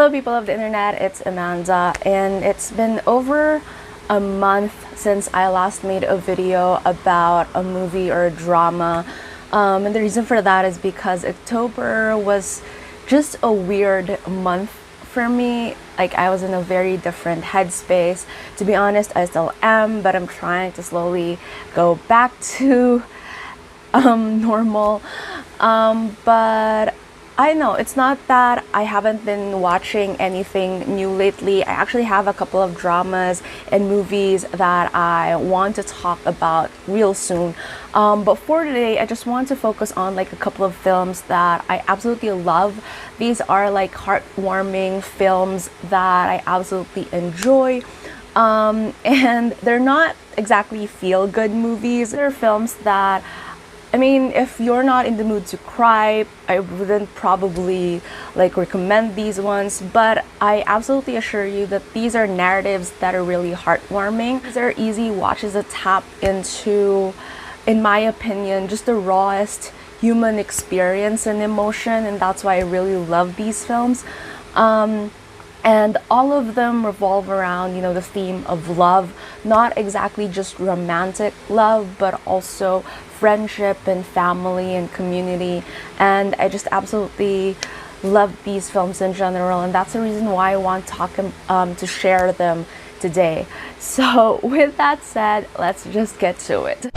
Hello people of the internet, it's Amanda, and it's been over a month since I last made a video about a movie or a drama. And the reason for that is because October was just a weird month for me. Like, I was in a very different headspace. To be honest, I still am, but I'm trying to slowly go back to normal. But I know it's not that I haven't been watching anything new lately. I actually have a couple of dramas and movies that I want to talk about real soon. But for today, I just want to focus on like a couple of films that I absolutely love. These are like heartwarming films that I absolutely enjoy. And they're not exactly feel-good movies. They're films that, I mean, if you're not in the mood to cry, I wouldn't probably like recommend these ones, but I absolutely assure you that these are narratives that are really heartwarming. These are easy watches that tap into, in my opinion, just the rawest human experience and emotion, and that's why I really love these films. And all of them revolve around, the theme of love, not exactly just romantic love, but also friendship and family and community. And I just absolutely love these films in general, and that's the reason why I want to share them today. So with that said, let's just get to it.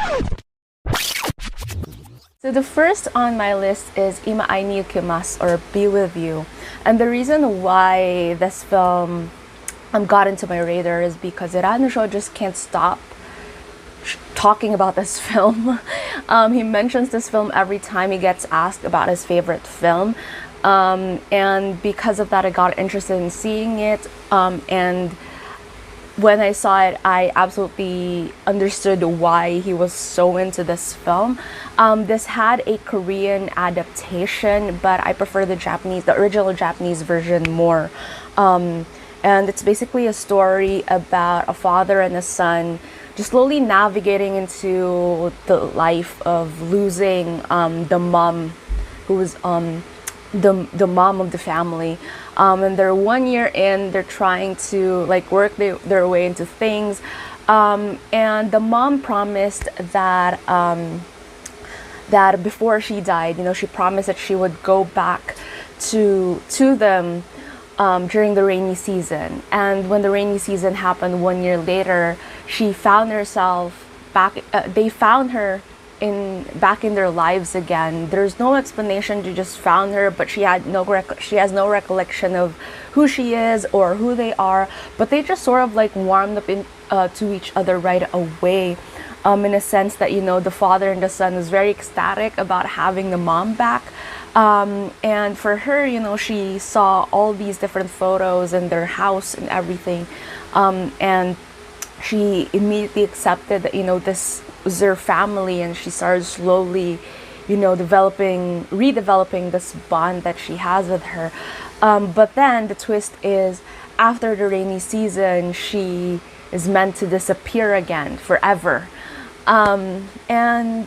So the first on my list is Ni Yukimasu, or Be With You. And the reason why this film got into my radar is because Hirano just can't stop talking about this film. He mentions this film every time he gets asked about his favorite film. And because of that, I got interested in seeing it. And when I saw it, I absolutely understood why he was so into this film. This had a Korean adaptation, but I prefer the original Japanese version more. And it's basically a story about a father and a son just slowly navigating into the life of losing the mom, who was the mom of the family. And they're 1 year in, they're trying to like work their way into things. And the mom promised that that before she died, she promised that she would go back to them during the rainy season. And when the rainy season happened 1 year later, she found herself back. They found her back in their lives again. There's no explanation. They just found her, but she has no recollection of who she is or who they are. But they just sort of like warmed up to each other right away. In a sense that the father and the son was very ecstatic about having the mom back. And for her, she saw all these different photos in their house and everything. And she immediately accepted that, this was their family, and she started slowly, redeveloping this bond that she has with her. But then the twist is, after the rainy season, she is meant to disappear again forever. And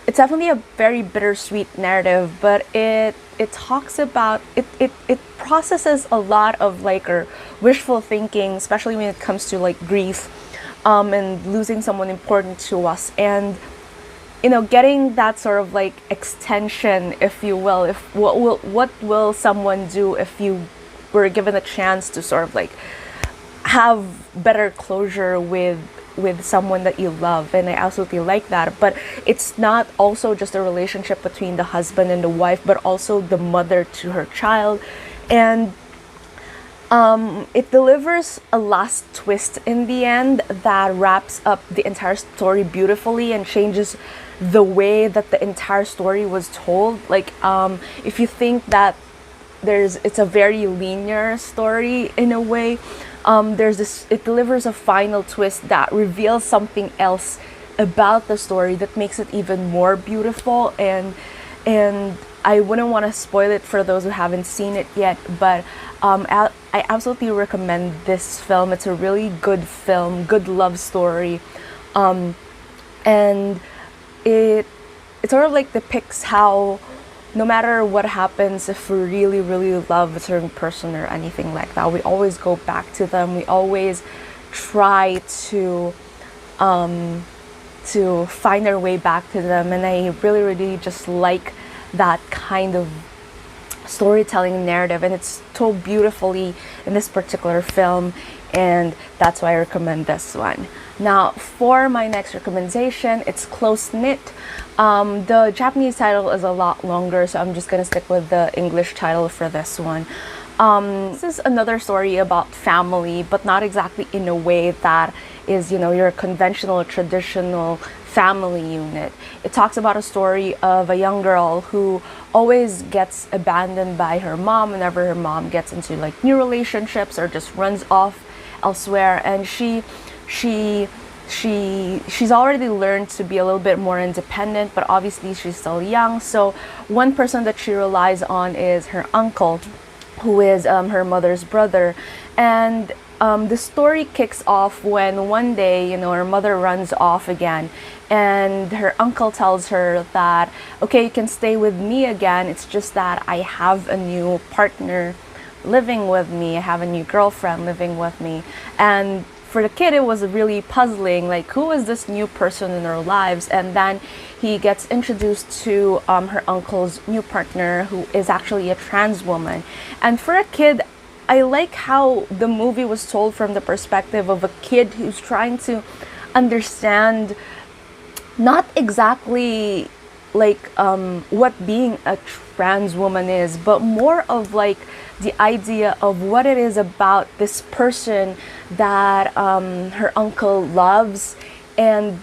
it's definitely a very bittersweet narrative, but it talks about it processes a lot of like our wishful thinking, especially when it comes to like grief, and losing someone important to us, and getting that sort of like extension, if you will. If what will someone do if you were given a chance to sort of like have better closure with someone that you love? And I absolutely like that. But it's not also just a relationship between the husband and the wife, but also the mother to her child. And it delivers a last twist in the end that wraps up the entire story beautifully and changes the way that the entire story was told. Like, if you think that it's a very linear story in a way, it delivers a final twist that reveals something else about the story that makes it even more beautiful. And I wouldn't want to spoil it for those who haven't seen it yet, but I absolutely recommend this film. It's a really good film, good love story, and it sort of like depicts how no matter what happens, if we really, really love a certain person or anything like that, we always go back to them. We always try to find our way back to them. And I really, really just like that kind of storytelling narrative, and it's told beautifully in this particular film, and that's why I recommend this one. Now, for my next recommendation, it's Close Knit. The Japanese title is a lot longer, so I'm just gonna stick with the English title for this one. This is another story about family, but not exactly in a way that is, your conventional, traditional family unit. It talks about a story of a young girl who always gets abandoned by her mom whenever her mom gets into like new relationships or just runs off elsewhere, and she's already learned to be a little bit more independent, but obviously she's still young. So one person that she relies on is her uncle, who is her mother's brother. And the story kicks off when one day, her mother runs off again, and her uncle tells her that, okay, you can stay with me again. It's just that I have a new partner living with me. I have a new girlfriend living with me. And for the kid, it was really puzzling, like, who is this new person in their lives? And then he gets introduced to her uncle's new partner, who is actually a trans woman. And for a kid, I like how the movie was told from the perspective of a kid who's trying to understand not exactly like what being a trans woman is, but more of like the idea of what it is about this person that her uncle loves, and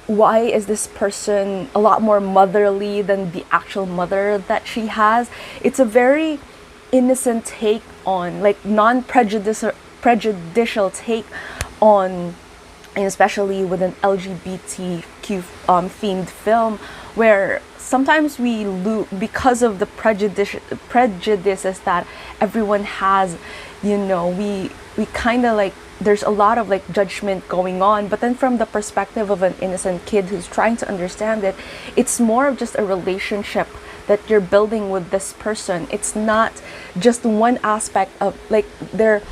why is this person a lot more motherly than the actual mother that she has. It's a very innocent take on, like, non-prejudicial take on, and especially with an LGBTQ themed film, where sometimes we lose because of the prejudices that everyone has. We kind of like, there's a lot of like judgment going on, but then from the perspective of an innocent kid who's trying to understand it, it's more of just a relationship that you're building with this person. It's not just one aspect of like their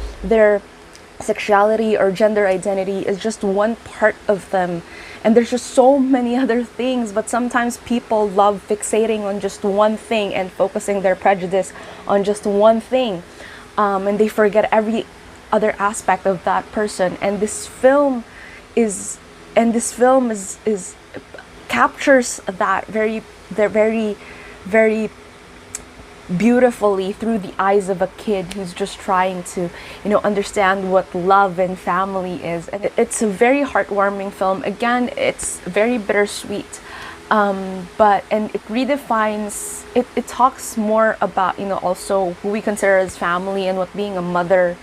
sexuality or gender identity is just one part of them, and there's just so many other things. But sometimes people love fixating on just one thing and focusing their prejudice on just one thing, and they forget every other aspect of that person. And this film is captures that very beautifully through the eyes of a kid who's just trying to understand what love and family is. And it's a very heartwarming film. Again, it's very bittersweet, but it redefines it talks more about also who we consider as family and what being a mother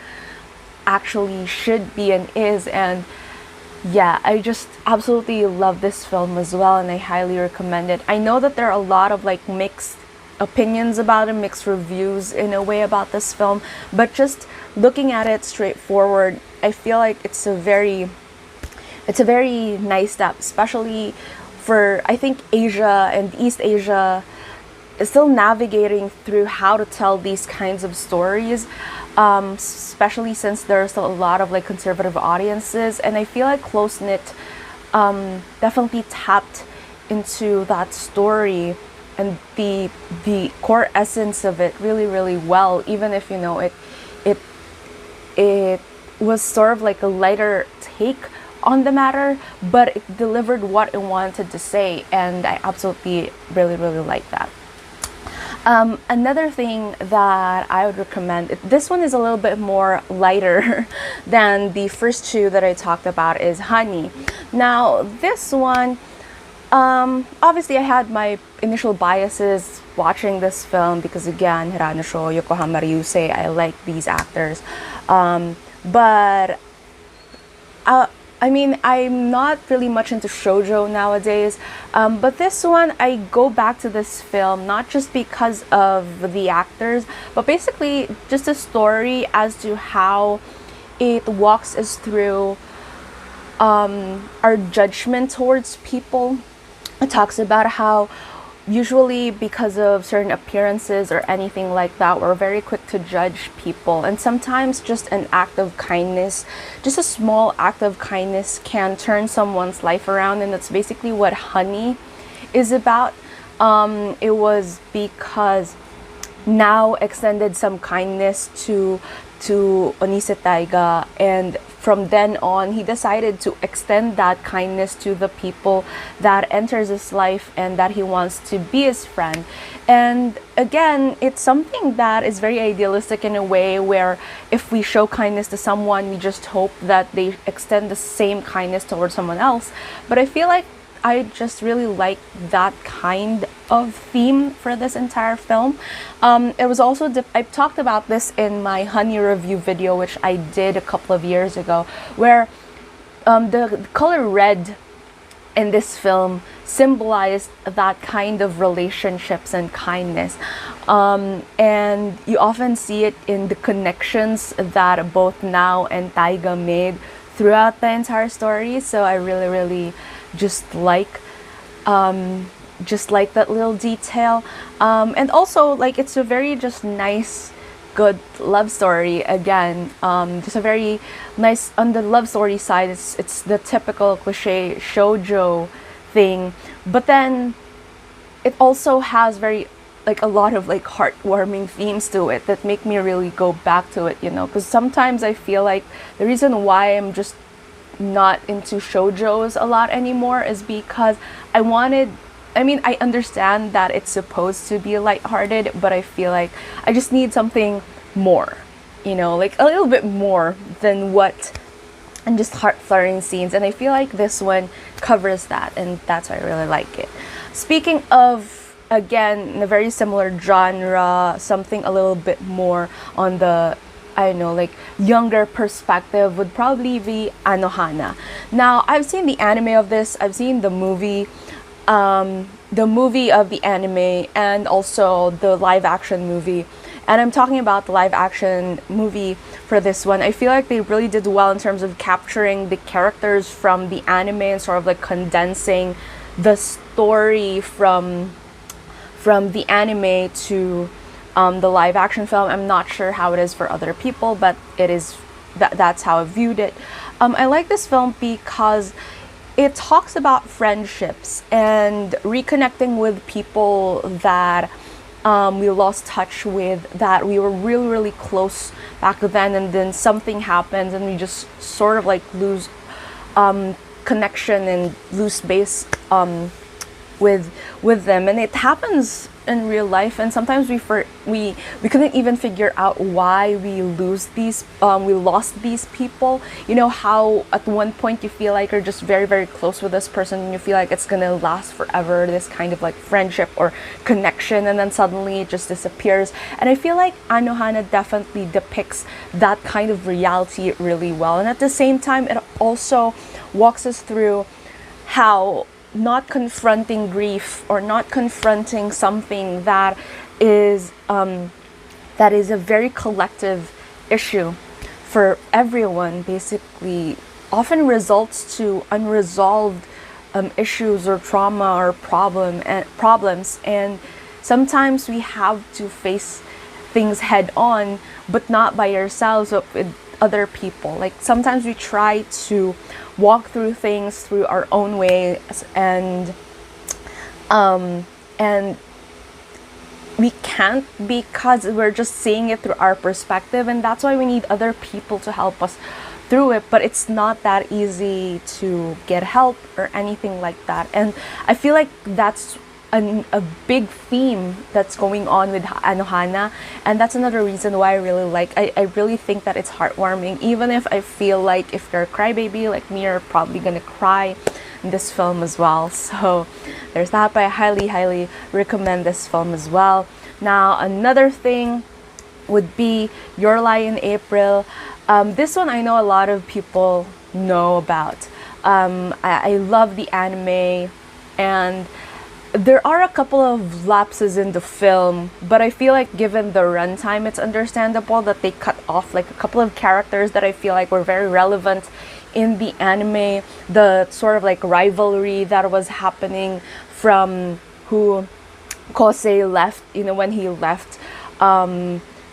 actually should be and is. And yeah, I just absolutely love this film as well, and I highly recommend it. I know that there are a lot of like mixed opinions about it, mixed reviews in a way about this film, but just looking at it straightforward, I feel like it's a very nice step, especially for, I think, Asia and East Asia is still navigating through how to tell these kinds of stories, especially since there are still a lot of like conservative audiences. And I feel like Close Knit definitely tapped into that story and the core essence of it really, really well, even if it was sort of like a lighter take on the matter, but it delivered what it wanted to say, and I absolutely really, really like that. Another thing that I would recommend, this one is a little bit more lighter than the first two that I talked about, is Honey. Now, this one, obviously I had my initial biases watching this film because, again, Hiranosho, Yokohama Ryusei, I like these actors. But I mean, I'm not really much into shoujo nowadays, but this one, I go back to this film not just because of the actors, but basically just a story as to how it walks us through our judgment towards people. It talks about how usually because of certain appearances or anything like that, we're very quick to judge people. And sometimes just an act of kindness, just a small act of kindness, can turn someone's life around. And that's basically what Honey is about. It was because Now extended some kindness to Onise Taiga, and from then on he decided to extend that kindness to the people that enters his life and that he wants to be his friend. And again, it's something that is very idealistic in a way, where if we show kindness to someone, we just hope that they extend the same kindness towards someone else. But I feel like I just really like that kind of theme for this entire film. It was also, I talked about this in my Honey review video, which I did a couple of years ago, where the color red in this film symbolized that kind of relationships and kindness. And you often see it in the connections that both Now and Taiga made throughout the entire story. So I really just like that little detail, and also like it's a very just nice, good love story. Again, just a very nice, on the love story side, it's the typical cliche shoujo thing, but then it also has very like a lot of like heartwarming themes to it that make me really go back to it, you know, because sometimes I feel like the reason why I'm just not into shoujos a lot anymore is because I understand that it's supposed to be lighthearted, but I feel like I just need something more, you know, like a little bit more than what, and just heart-fluttering scenes. And I feel like this one covers that, and that's why I really like it. Speaking of, again, in a very similar genre, something a little bit more on the, I don't know, like younger perspective, would probably be Anohana. Now, I've seen the anime of this, I've seen the movie of the anime, and also the live action movie. And I'm talking about the live action movie for this one. I feel like they really did well in terms of capturing the characters from the anime and sort of like condensing the story from the anime to the live action film. I'm not sure how it is for other people, but it is that's how I viewed it. I like this film because it talks about friendships and reconnecting with people that we lost touch with, that we were really close back then, and then something happens and we just sort of like lose connection and lose base with them. And it happens in real life, and sometimes we couldn't even figure out why we lost these people. You know how at one point you feel like you're just very close with this person and you feel like it's gonna last forever, this kind of like friendship or connection, and then suddenly it just disappears. And I feel like Anohana definitely depicts that kind of reality really well, and at the same time it also walks us through how not confronting grief or not confronting something that is a very collective issue for everyone, basically often results to unresolved issues or trauma or problems, and sometimes we have to face things head on, but not by ourselves, but with other people. Like sometimes we try to walk through things through our own ways, and we can't, because we're just seeing it through our perspective, and that's why we need other people to help us through it. But it's not that easy to get help or anything like that, and I feel like that's a big theme that's going on with Anohana, and that's another reason why I really like. I really think that it's heartwarming, even if I feel like if you're a crybaby like me, you're probably gonna cry in this film as well. So there's that, but I highly recommend this film as well. Now another thing would be Your Lie in April. This one I know a lot of people know about. I love the anime, and there are a couple of lapses in the film, but I feel like given the runtime, it's understandable that they cut off like a couple of characters that I feel like were very relevant in the anime. The sort of like rivalry that was happening from who Kosei left, when he left,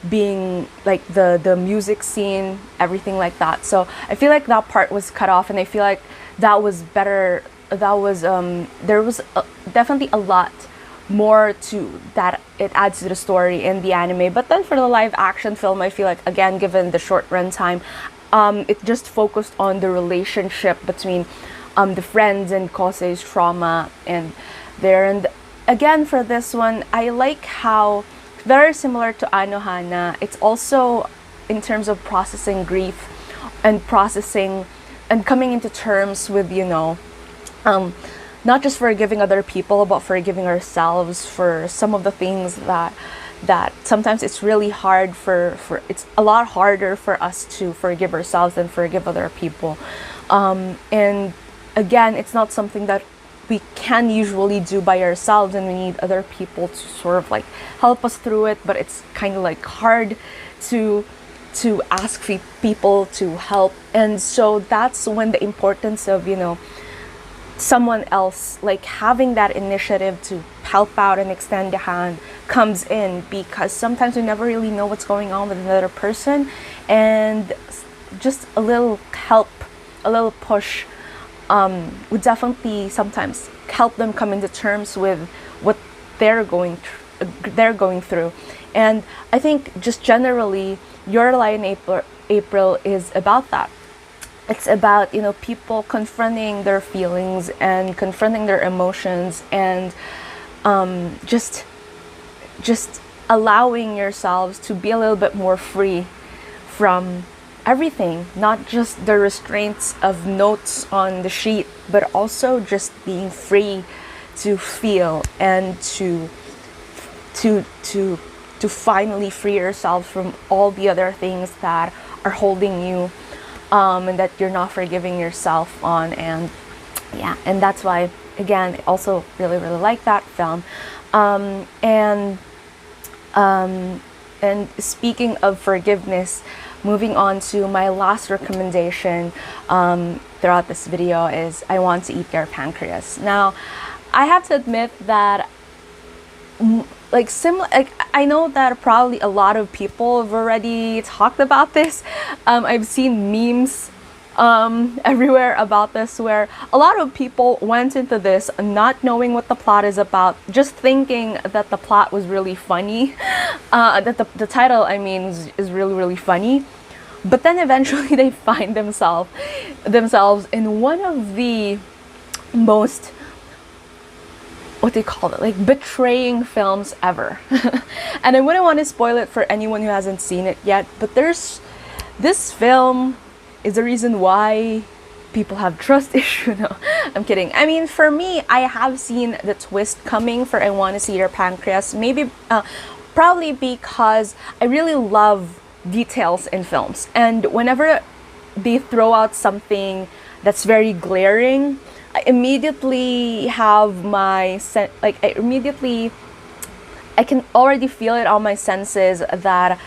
being like the music scene, everything like that. So I feel like that part was cut off, and I feel like that was better. That was there was definitely a lot more to that. It adds to the story in the anime. But then for the live action film, I feel like, again, given the short run time, it just focused on the relationship between the friends and Kosei's trauma and there. And again, for this one, I like how, very similar to Anohana, it's also in terms of processing grief and processing and coming into terms with, not just forgiving other people, but forgiving ourselves for some of the things that sometimes it's really hard for it's a lot harder for us to forgive ourselves than forgive other people. And again, it's not something that we can usually do by ourselves, and we need other people to sort of like help us through it. But it's kind of like hard to ask people to help. And so that's when the importance of, someone else, like having that initiative to help out and extend a hand, comes in, because sometimes we never really know what's going on with another person, and just a little help, a little push would definitely sometimes help them come into terms with what they're going through. And I think just generally, Your Lie in April is about that. It's about, people confronting their feelings and confronting their emotions, and just allowing yourselves to be a little bit more free from everything, not just the restraints of notes on the sheet, but also just being free to feel and to finally free yourself from all the other things that are holding you, and that you're not forgiving yourself on. And yeah, and that's why, again, I also really like that film. And speaking of forgiveness, moving on to my last recommendation throughout this video is I Want to Eat Your Pancreas. Now, I have to admit that I know that probably a lot of people have already talked about this. I've seen memes everywhere about this, where a lot of people went into this not knowing what the plot is about, just thinking that the plot was really funny, that the title, is really funny. But then eventually they find themselves in one of the most, what do you call it, like betraying films ever. And I wouldn't want to spoil it for anyone who hasn't seen it yet, but this film is the reason why people have trust issues. No, I'm kidding. For me, I have seen the twist coming for I Want to See Your Pancreas, maybe probably because I really love details in films, and whenever they throw out something that's very glaring, I immediately have I can already feel it on my senses that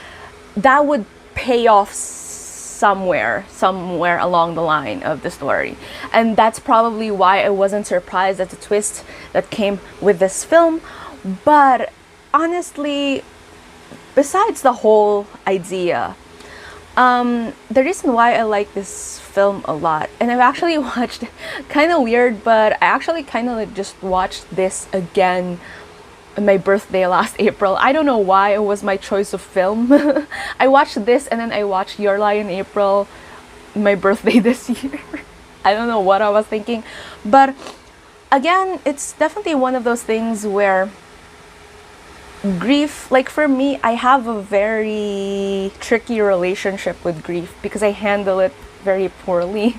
would pay off somewhere along the line of the story. And that's probably why I wasn't surprised at the twist that came with this film. But honestly, besides the whole idea, the reason why I like this film a lot, and I've actually watched, kind of weird, but I actually kind of just watched this again on my birthday last April. I don't know why it was my choice of film. I watched this, and then I watched Your Lie in April, my birthday this year. I don't know what I was thinking, but again, it's definitely one of those things where grief, like for me, I have a very tricky relationship with grief because I handle it very poorly.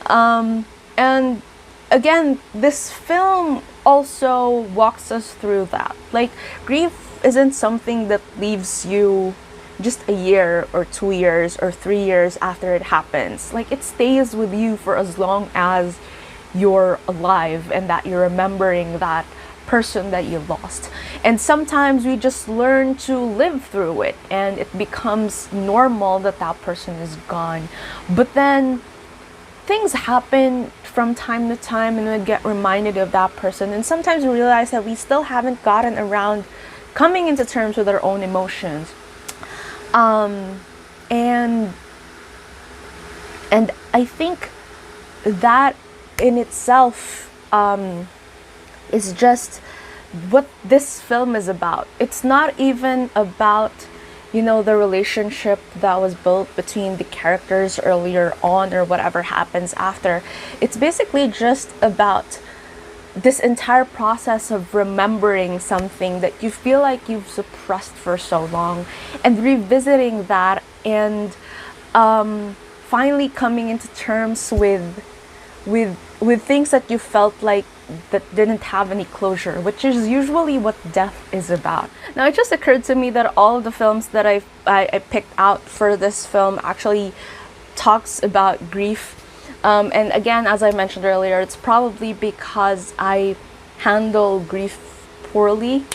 And again, this film also walks us through that. Like, grief isn't something that leaves you just a year or 2 years or 3 years after it happens. Like, it stays with you for as long as you're alive and that you're remembering that person that you lost. And sometimes we just learn to live through it, and it becomes normal that that person is gone. But then things happen from time to time and would get reminded of that person. And sometimes we realize that we still haven't gotten around coming into terms with our own emotions. And I think that in itself is just what this film is about. It's not even about, you know, the relationship that was built between the characters earlier on or whatever happens after. It's basically just about this entire process of remembering something that you feel like you've suppressed for so long, and revisiting that, and finally coming into terms with things that you felt like that didn't have any closure, which is usually what death is about. Now, it just occurred to me that all of the films that I picked out for this film actually talks about grief. And again, as I mentioned earlier, it's probably because I handle grief poorly,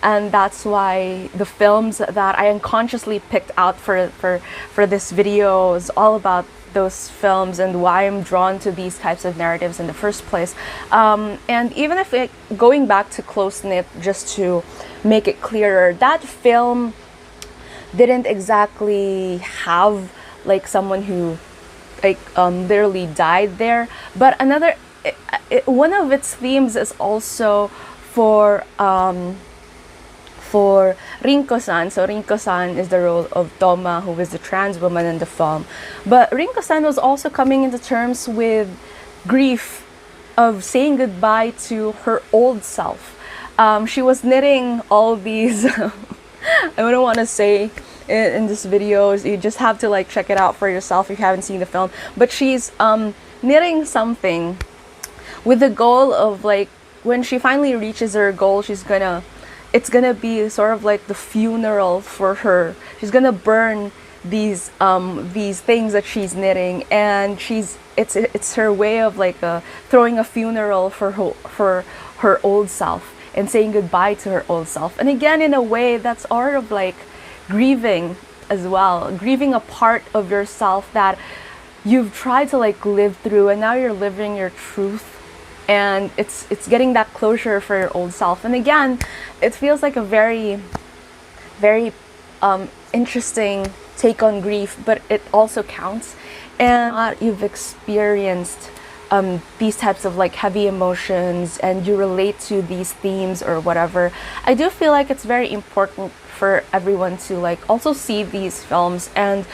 and that's why the films that I unconsciously picked out for this video is all about those films and why I'm drawn to these types of narratives in the first place. And even if going back to Close Knit, just to make it clearer, that film didn't exactly have like someone who like literally died there, but another one of its themes is also for Rinko-san. So Rinko-san is the role of Toma, who is the trans woman in the film. But Rinko-san was also coming into terms with grief of saying goodbye to her old self. She was knitting all these I wouldn't want to say in this video, you just have to like check it out for yourself if you haven't seen the film. But she's knitting something with the goal of like, when she finally reaches her goal, it's gonna be sort of like the funeral for her. She's gonna burn these things that she's knitting, and it's her way of like throwing a funeral for her old self and saying goodbye to her old self. And again, in a way, that's sort of like grieving as well, grieving a part of yourself that you've tried to like live through, and now you're living your truth. And it's getting that closure for your old self. And again, it feels like a very, very interesting take on grief, but it also counts. And you've experienced these types of like heavy emotions, and you relate to these themes or whatever, I do feel like it's very important for everyone to like also see these films, and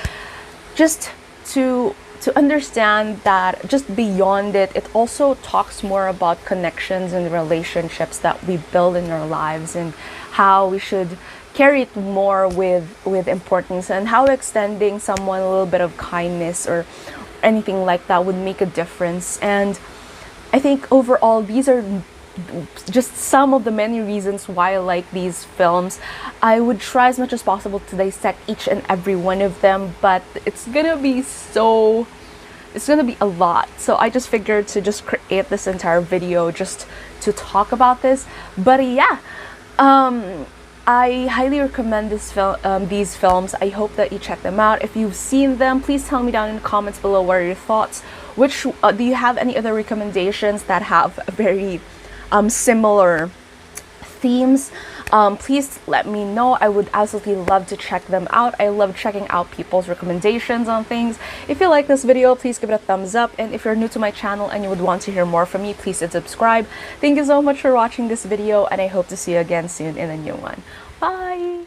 just to understand that just beyond it, it also talks more about connections and relationships that we build in our lives, and how we should carry it more with importance, and how extending someone a little bit of kindness or anything like that would make a difference. And I think overall, these are just some of the many reasons why I like these films. I would try as much as possible to dissect each and every one of them, but it's gonna be a lot. So I just figured to just create this entire video just to talk about this. But yeah, I highly recommend these films. I hope that you check them out. If you've seen them, please tell me down in the comments below what are your thoughts. Which do you have any other recommendations that have very similar themes? Please let me know. I would absolutely love to check them out. I love checking out people's recommendations on things. If you like this video, please give it a thumbs up. And if you're new to my channel and you would want to hear more from me, please hit subscribe. Thank you so much for watching this video, and I hope to see you again soon in a new one. Bye!